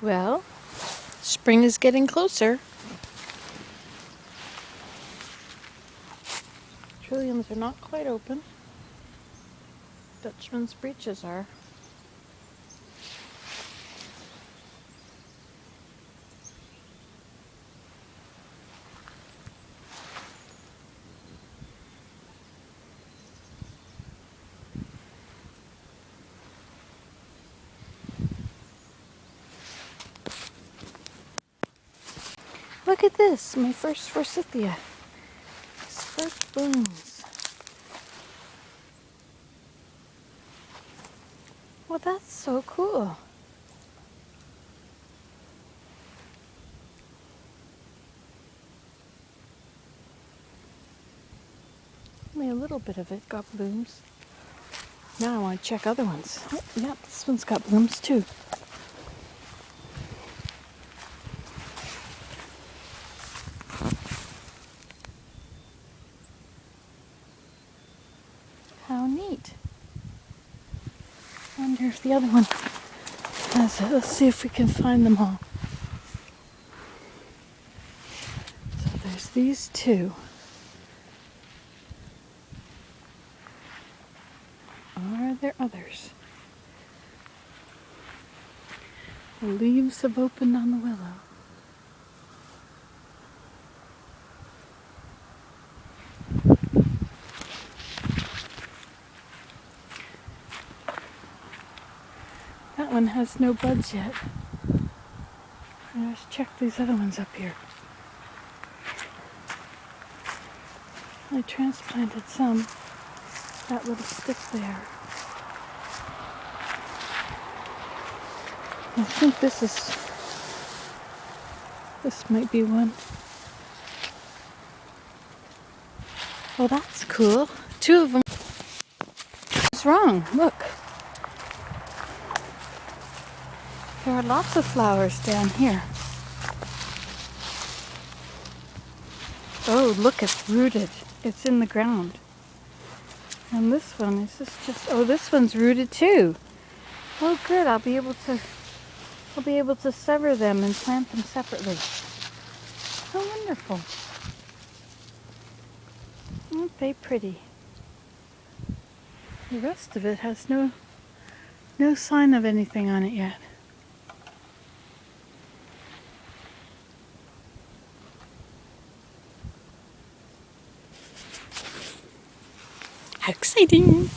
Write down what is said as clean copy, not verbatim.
Well, spring is getting closer. Trilliums are not quite open. Dutchman's breeches are. Look at this, my first forsythia. His first blooms. Well, that's so cool. Only a little bit of it got blooms. Now I want to check other ones. Oh, yeah, this one's got blooms too. How neat. I wonder if the other one has it. Let's see if we can find them all. So there's these two. Are there others? The leaves have opened on the willow. That one has no buds yet. Let's check these other ones up here. I transplanted some. That little stick there. I think this might be one. Oh, that's cool. Two of them. What's wrong? Look. There are lots of flowers down here. Oh, look, it's rooted. It's in the ground. And this one, is this just, oh, this one's rooted too. Oh, good, I'll be able to sever them and plant them separately. How wonderful. Aren't they pretty? The rest of it has no sign of anything on it yet. How exciting!